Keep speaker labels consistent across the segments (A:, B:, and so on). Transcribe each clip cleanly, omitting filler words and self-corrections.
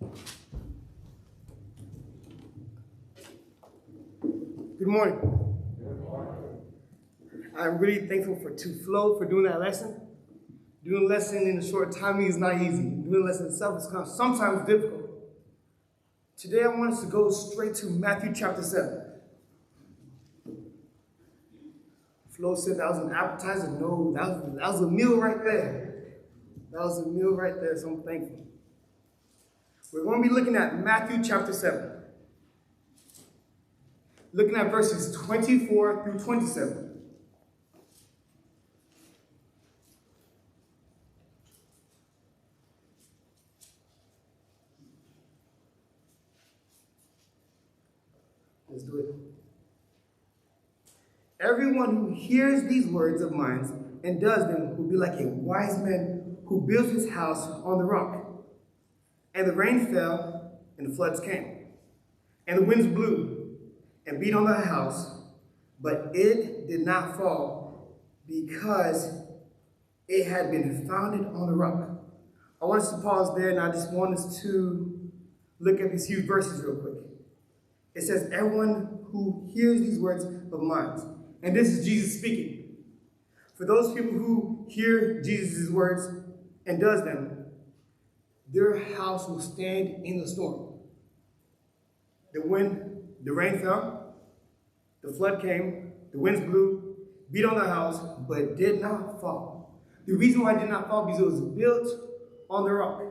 A: Good morning. I'm really thankful to Flo for doing that lesson. Doing a lesson in a short time is not easy. Doing a lesson itself is sometimes difficult. Today I want us to go straight to Matthew chapter 7. Flo said that was an appetizer. No, that was a meal right there. That was a meal right there, so I'm thankful. We're going to be looking at Matthew chapter 7. Looking at verses 24 through 27. Let's do it. Everyone who hears these words of mine and does them will be like a wise man who builds his house on the rock. And the rain fell, and the floods came. And the winds blew and beat on the house, but it did not fall because it had been founded on the rock. I want us to pause there, and I just want us to look at these few verses real quick. It says, everyone who hears these words of mine. And this is Jesus speaking. For those people who hear Jesus' words and does them, their house will stand in the storm. The rain fell, the flood came, the winds blew, beat on the house, but did not fall. The reason why it did not fall because it was built on the rock.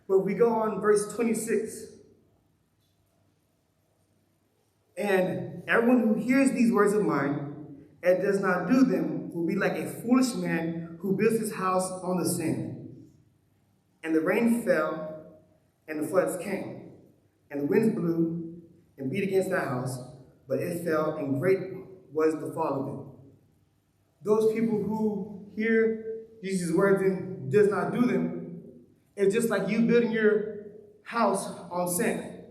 A: But if we go on verse 26, and everyone who hears these words of mine and does not do them will be like a foolish man who builds his house on the sand. And the rain fell, and the floods came, and the winds blew and beat against that house, but it fell, and great was the fall of it. Those people who hear Jesus' words and does not do them, it's just like you building your house on sand.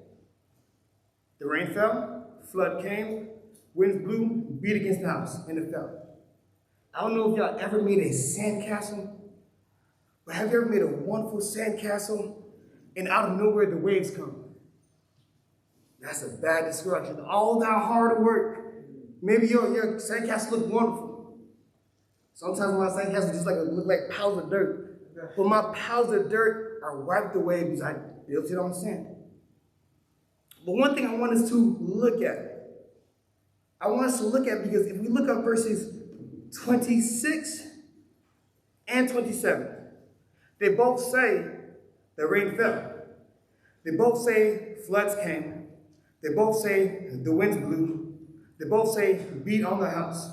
A: The rain fell, flood came, winds blew, beat against the house, and it fell. I don't know if y'all ever made a sandcastle, but have you ever made a wonderful sandcastle and out of nowhere the waves come? That's a bad description. All that hard work. Maybe your sandcastle look wonderful. Sometimes my sandcastle just look like piles of dirt. But my piles of dirt are wiped away because I built it on sand. But one thing I want us to look at, because if we look at verses 26 and 27, they both say the rain fell. They both say floods came. They both say the winds blew. They both say beat on the house.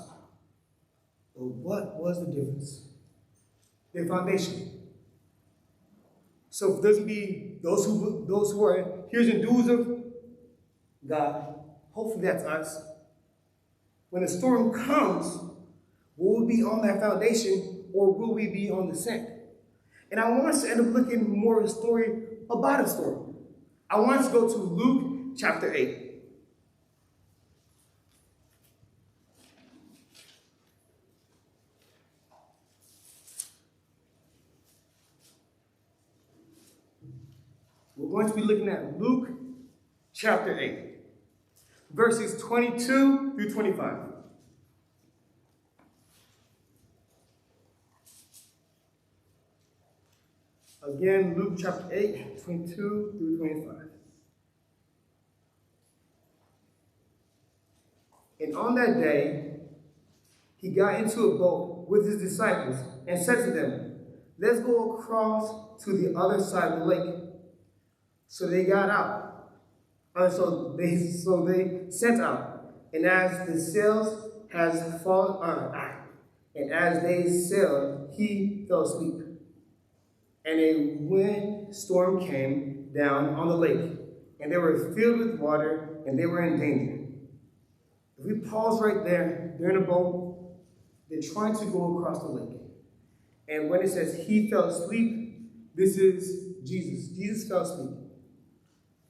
A: But what was the difference? Their foundation. So if there's going to be those who are hearers and doers of God, hopefully that's us. When the storm comes, will we be on that foundation or will we be on the sand? And I want us to end up looking more at a story about a storm. I want us to go to Luke chapter 8. We're going to be looking at Luke chapter 8. Verses 22 through 25. Again, Luke chapter 8, 22 through 25. And on that day, he got into a boat with his disciples and said to them, let's go across to the other side of the lake. So they got out. So they set out, and as the sails has fallen, and as they sailed, he fell asleep. And a windstorm came down on the lake, and they were filled with water, and they were in danger. If we pause right there, they're in a boat, they're trying to go across the lake. And when it says he fell asleep, this is Jesus. Jesus fell asleep.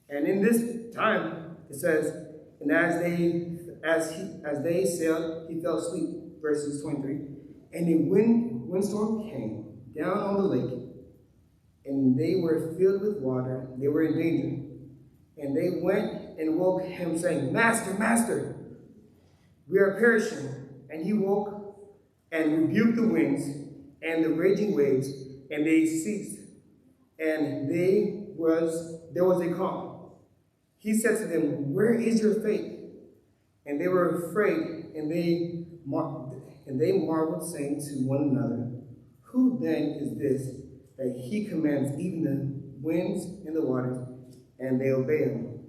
A: And in this time, it says, and as they sailed, he fell asleep. Verses 23. And a windstorm came down on the lake, and they were filled with water. They were in danger. And they went and woke him, saying, Master, Master, we are perishing. And he woke and rebuked the winds and the raging waves, and they ceased. And there was a calm. He said to them, Where is your faith? And they were afraid, and they marveled, saying to one another, Who then is this, that he commands even the winds and the waters, and they obey him?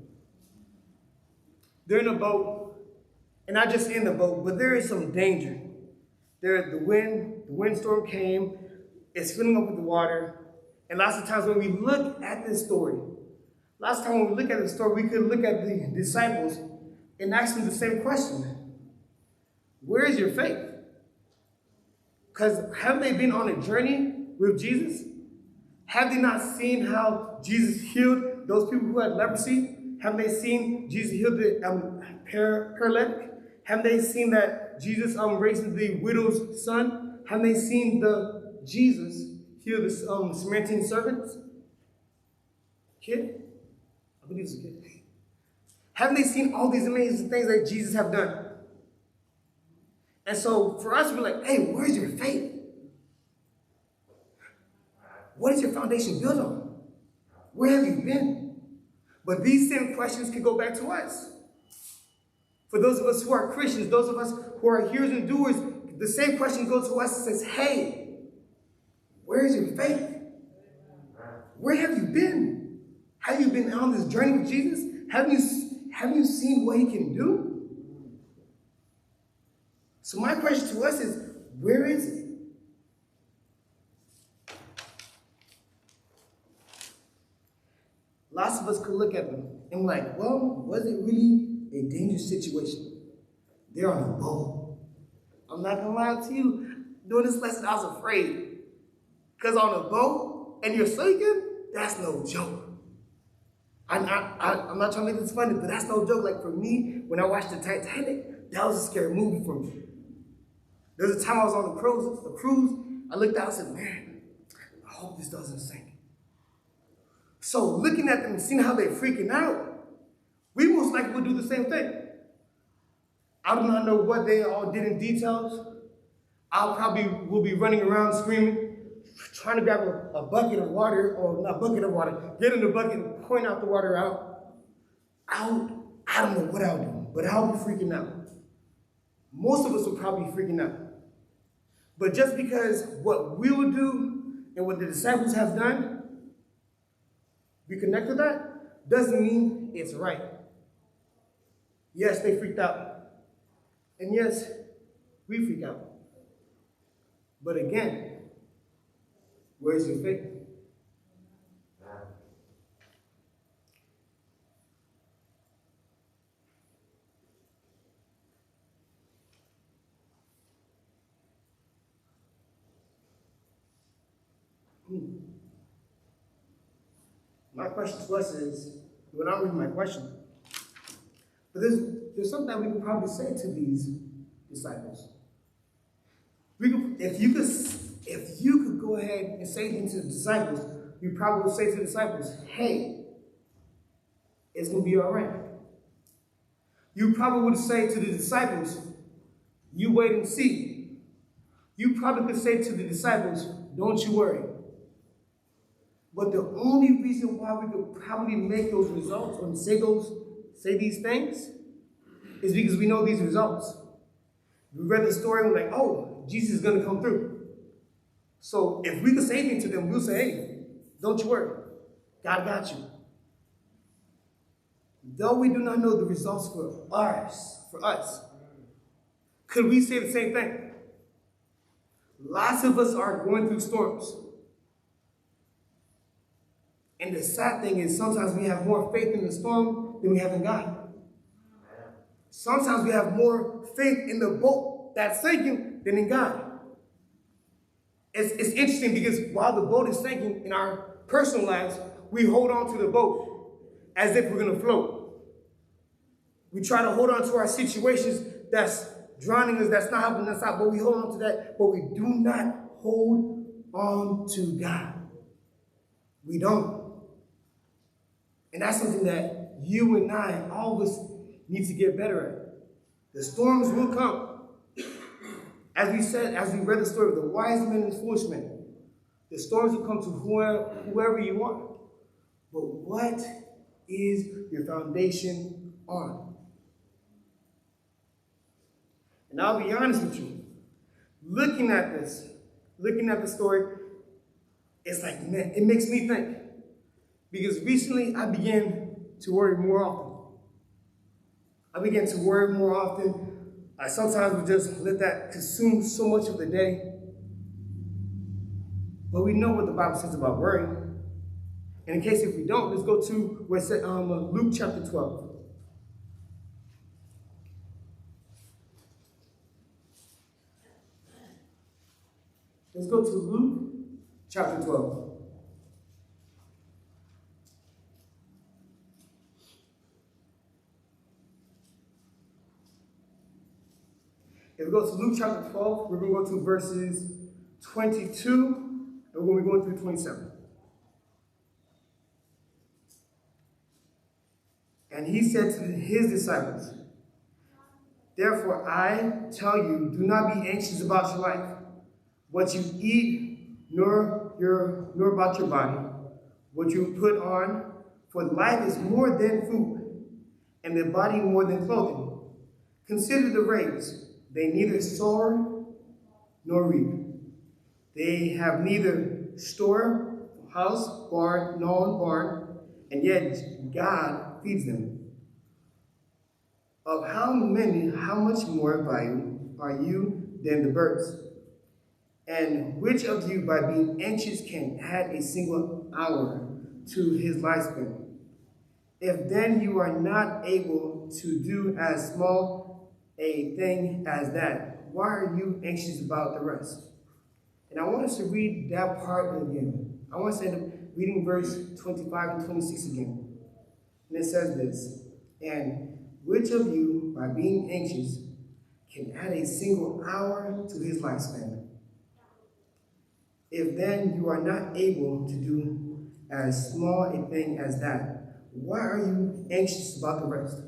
A: They're in a boat, and not just in the boat, but there is some danger. The windstorm came, it's filling up with the water, and lots of times when we look at this story, we could look at the disciples and ask them the same question. Where is your faith? Because have they been on a journey with Jesus? Have they not seen how Jesus healed those people who had leprosy? Have they seen Jesus heal the paralytic? Have they seen that Jesus raised the widow's son? Have they seen Jesus heal the Samaritan servants? Kid? I believe it's a kid. Haven't they seen all these amazing things that Jesus have done? And so for us, we're like, hey, where's your faith? What is your foundation built on? Where have you been? But these same questions can go back to us. For those of us who are Christians, those of us who are hearers and doers, the same question goes to us and says, hey, where is your faith? Where have you been? Have you been on this journey with Jesus? Have you seen what he can do? So my question to us is, where is it? Lots of us could look at them and be like, well, was it really a dangerous situation? They're on a boat. I'm not gonna lie to you, doing this lesson, I was afraid. Because on a boat and you're sinking, that's no joke. I'm not trying to make this funny, but that's no joke. Like for me, when I watched the Titanic, that was a scary movie for me. There was a time I was on the cruise, I looked out and said, man, I hope this doesn't sink. So looking at them and seeing how they're freaking out, we most likely would do the same thing. I do not know what they all did in details. I probably will be running around screaming, trying to grab a bucket of water, or not bucket of water, get in the bucket and point out the water out. I don't know what I'll do, but I'll be freaking out. Most of us will probably be freaking out. But just because what we will do and what the disciples have done, we connect with that, doesn't mean it's right. Yes, they freaked out. And yes, we freak out. But again, where's your faith? My question to us is, when I'm reading my question, but there's something that we could probably say to these disciples. If you could go ahead and say to the disciples, you probably would say to the disciples, hey, it's going to be all right. You probably would say to the disciples, you wait and see. You probably could say to the disciples, don't you worry. But the only reason why we could probably make those results or say these things is because we know these results. We read the story and we're like, oh, Jesus is going to come through. So if we could say anything to them, we'll say, hey, don't you worry. God got you. Though we do not know the results for us, could we say the same thing? Lots of us are going through storms. And the sad thing is sometimes we have more faith in the storm than we have in God. Sometimes we have more faith in the boat that's sinking than in God. It's interesting because while the boat is sinking in our personal lives, we hold on to the boat as if we're going to float. We try to hold on to our situations that's drowning us, that's not helping us out, but we hold on to that, but we do not hold on to God. We don't. And that's something that you and I, all of us, need to get better at. The storms will come. As we said, as we read the story of the wise men and the foolish men, the storms will come to whoever you are. But what is your foundation on? And I'll be honest with you, looking at the story, it's like, man, it makes me think. Because recently I began to worry more often. I sometimes would just let that consume so much of the day. But we know what the Bible says about worrying. And in case if we don't, let's go to where it said, Luke chapter 12. Let's go to Luke chapter 12. If we go to Luke chapter 12, we're going to go to verses 22, and we're going to be going through 27. And he said to his disciples, "Therefore I tell you, do not be anxious about your life, what you eat, nor about your body, what you put on. For life is more than food, and the body more than clothing. Consider the ravens. They neither sow nor reap. They have neither store, house, barn, nor barn, and yet God feeds them. Of how much more value are you than the birds? And which of you, by being anxious, can add a single hour to his lifespan? If then you are not able to do as small a thing as that, why are you anxious about the rest?" And I want us to read that part again. I want us to end up reading verse 25 and 26 again. And it says this, "And which of you, by being anxious, can add a single hour to his lifespan? If then you are not able to do as small a thing as that, why are you anxious about the rest?"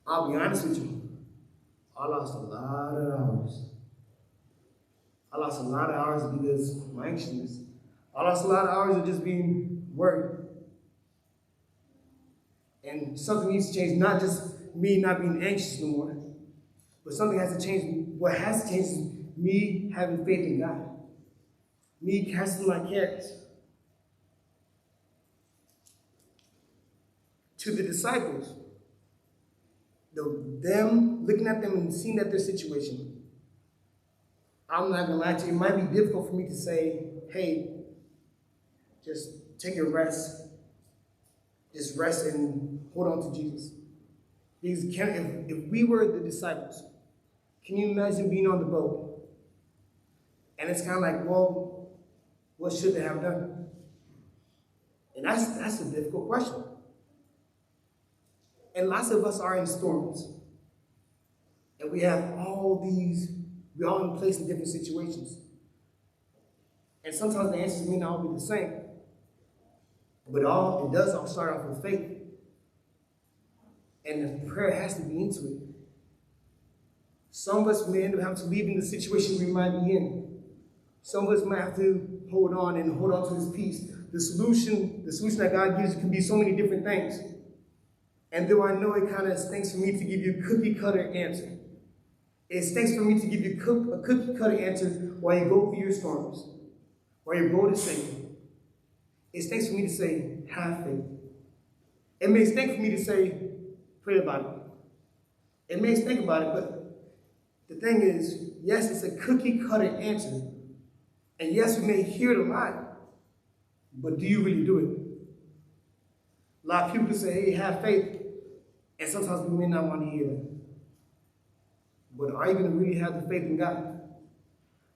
A: I'll be honest with you. I lost a lot of hours. I lost a lot of hours because of my anxiousness. I lost a lot of hours of just being worried. And something needs to change, not just me not being anxious no more, but something has to change. What has to change is me having faith in God. Me casting my cares. To the disciples, them looking at them and seeing at their situation, I'm not gonna lie to you, it might be difficult for me to say, hey, just take a rest. Just rest and hold on to Jesus. Because if we were the disciples, can you imagine being on the boat? And it's kind of like, well, what should they have done? And that's a difficult question. And lots of us are in storms. And we're all in place in different situations. And sometimes the answers may not all be the same. But it does all start off with faith. And the prayer has to be into it. Some of us may end up having to leave in the situation we might be in. Some of us might have to hold on to his peace. The solution that God gives can be so many different things. And though I know it kind of stinks for me to give you a cookie-cutter answer, it stinks for me to give you a cookie-cutter answer while you go through your storms, while your boat is sinking. It stinks for me to say, have faith. It may stink for me to say, pray about it. It may stink about it, but the thing is, yes, it's a cookie-cutter answer. And yes, we may hear it a lot, but do you really do it? A lot of people can say, hey, have faith. And sometimes we may not want to hear that. But are you going to really have the faith in God?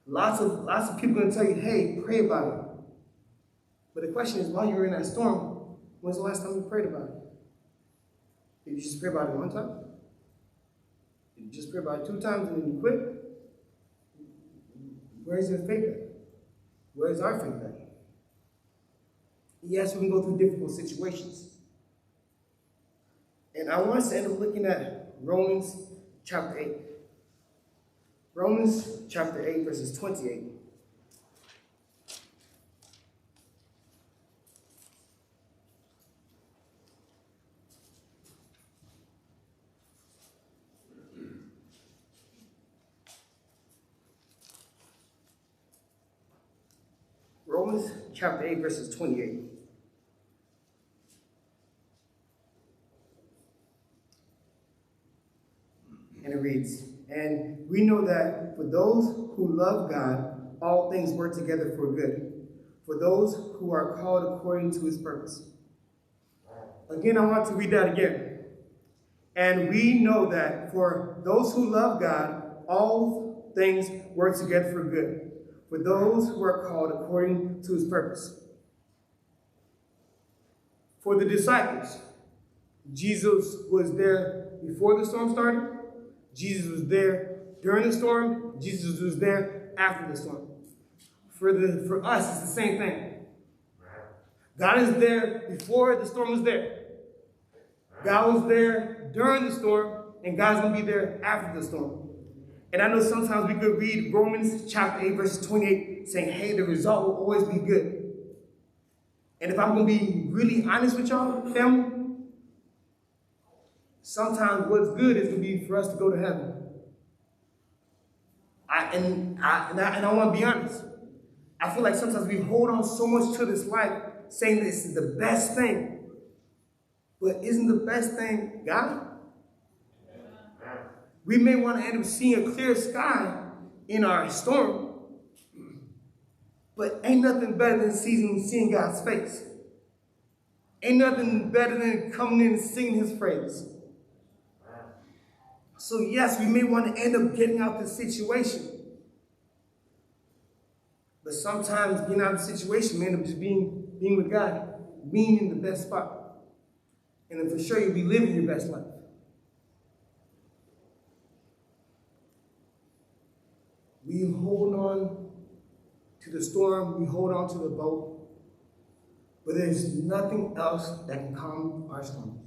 A: Lots of people are going to tell you, hey, pray about it. But the question is, while you're in that storm, when's the last time you prayed about it? Did you just pray about it one time? Did you just pray about it 2 times and then you quit? Where's your faith at? Where's our faith at? Yes, we can go through difficult situations. And I want us to end up looking at Romans chapter 8. Romans chapter 8, verses 28. Romans chapter 8, verses 28. And it reads, "And we know that for those who love God, all things work together for good, for those who are called according to his purpose." Again, I want to read that again. And we know that for those who love God, all things work together for good, for those who are called according to his purpose. For the disciples, Jesus was there before the storm started. Jesus was there during the storm. Jesus was there after the storm. For us, it's the same thing. God is there before the storm was there. God was there during the storm, and God's going to be there after the storm. And I know sometimes we could read Romans chapter 8, verse 28, saying, hey, the result will always be good. And if I'm going to be really honest with y'all, family, sometimes what's good is going to be for us to go to heaven. I want to be honest. I feel like sometimes we hold on so much to this life, saying this is the best thing. But isn't the best thing God? We may want to end up seeing a clear sky in our storm, but ain't nothing better than seeing God's face. Ain't nothing better than coming in and singing his praise. So yes, we may want to end up getting out this situation. But sometimes getting out of the situation may end up just being with God, being in the best spot. And then for sure you'll be living your best life. We hold on to the storm, we hold on to the boat, but there's nothing else that can calm our storms.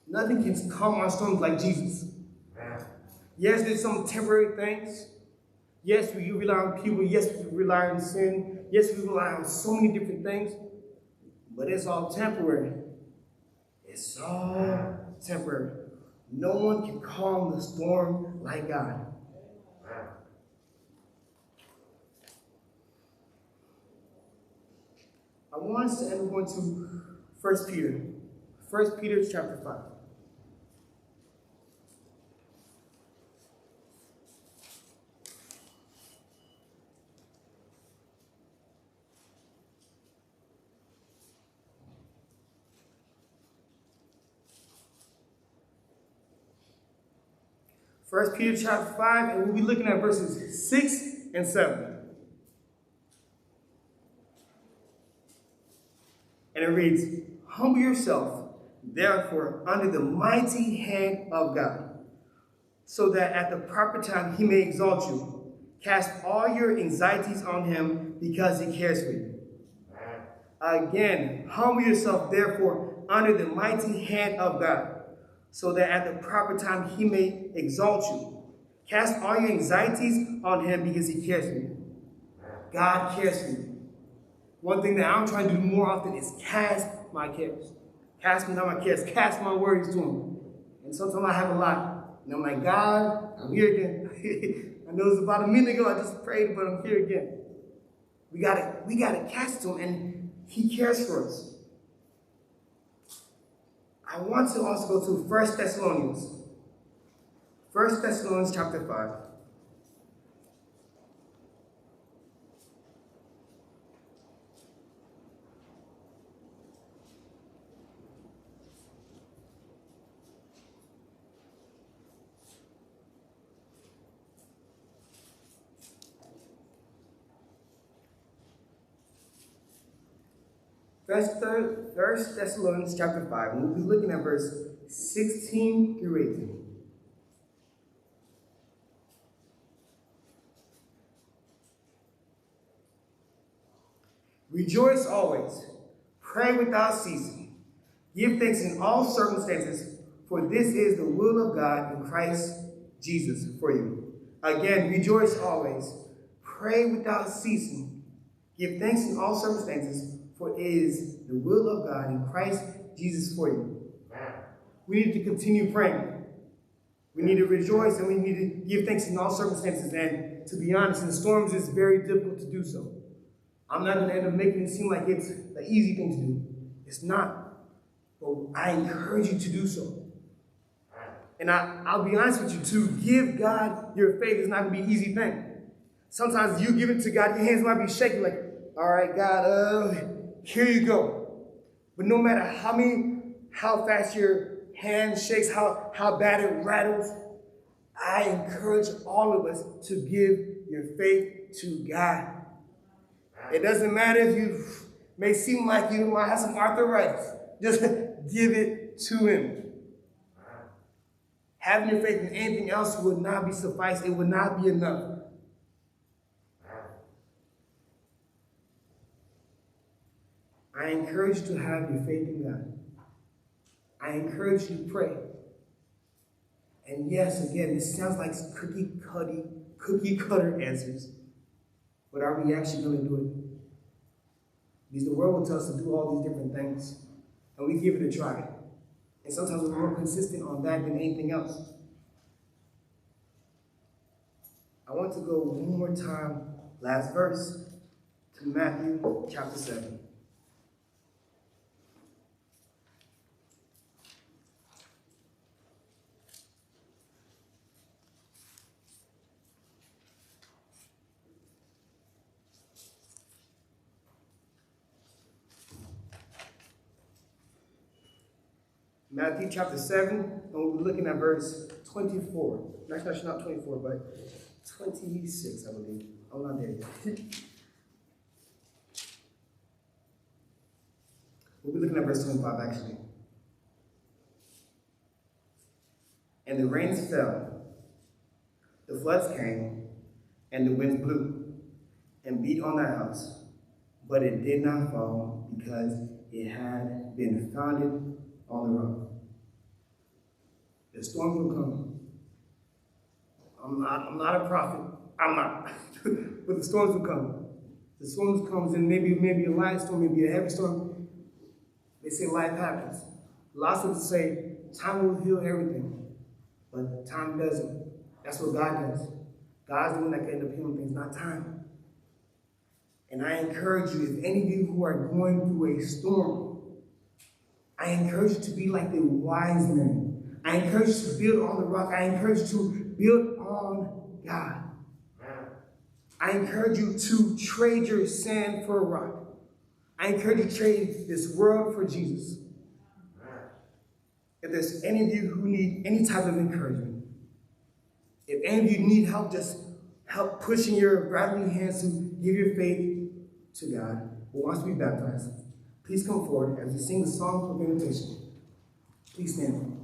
A: Nothing can calm our storms like Jesus. Yes, there's some temporary things. Yes, we rely on people. Yes, we rely on sin. Yes, we rely on so many different things. But it's all temporary. It's all temporary. No one can calm the storm like God. I want us to end up going to 1 Peter. 1 Peter chapter 5. First Peter chapter 5, and we'll be looking at verses 6 and 7. And it reads, "Humble yourself, therefore, under the mighty hand of God, so that at the proper time he may exalt you. Cast all your anxieties on him, because he cares for you." Again, humble yourself, therefore, under the mighty hand of God, so that at the proper time he may exalt you. Cast all your anxieties on him because he cares for you. God cares for you. One thing that I'm trying to do more often is cast my cares. Cast me not my cares. Cast my worries to him. And sometimes I have a lot. And I'm like, God, I'm here again. I know it was about a minute ago I just prayed, but I'm here again. We gotta cast to him, and he cares for us. I want to also go to 1 Thessalonians. 1 Thessalonians chapter 5. First Thessalonians chapter 5, and we'll be looking at verse 16 through 18. Rejoice always. Pray without ceasing. Give thanks in all circumstances, for this is the will of God in Christ Jesus for you. Again, rejoice always. Pray without ceasing. Give thanks in all circumstances, for it is the will of God in Christ Jesus for you. We need to continue praying. We need to rejoice and we need to give thanks in all circumstances. And to be honest, in storms, it's very difficult to do so. I'm not going to end up making it seem like it's the easy thing to do. It's not. But I encourage you to do so. And I'll be honest with you, to give God your faith is not going to be an easy thing. Sometimes you give it to God, your hands might be shaking like, all right, God, here you go. But no matter how fast your hand shakes, how bad it rattles, I encourage all of us to give your faith to God. It doesn't matter if you may seem like you might have some arthritis. Just give it to him. Having your faith in anything else would not be suffice. It would not be enough. I encourage you to have your faith in God. I encourage you to pray. And yes, again, this sounds like cookie cutter answers. But are we actually going to do it? Because the world will tell us to do all these different things. And we give it a try. And sometimes we're more consistent on that than anything else. I want to go one more time, last verse, to Matthew chapter 7. Matthew chapter 7, and we'll be looking at verse 24. Actually, not 24, but 26, I believe. I'm not there yet. We'll be looking at verse 25, actually. And the rains fell, the floods came, and the winds blew, and beat on that house. But it did not fall, because it had been founded on the rock. The storms will come. I'm not a prophet. I'm not. But the storms will come. The storms comes and maybe a light storm, maybe a heavy storm. They say life happens. Lots of us say time will heal everything. But time doesn't. That's what God does. God's the one that can end up healing things, not time. And I encourage you, if any of you who are going through a storm, I encourage you to be like the wise men. I encourage you to build on the rock. I encourage you to build on God. I encourage you to trade your sand for a rock. I encourage you to trade this world for Jesus. If there's any of you who need any type of encouragement, if any of you need help, just help pushing your rattling hands to give your faith to God who wants to be baptized, please come forward as we sing the song of invitation. Please stand.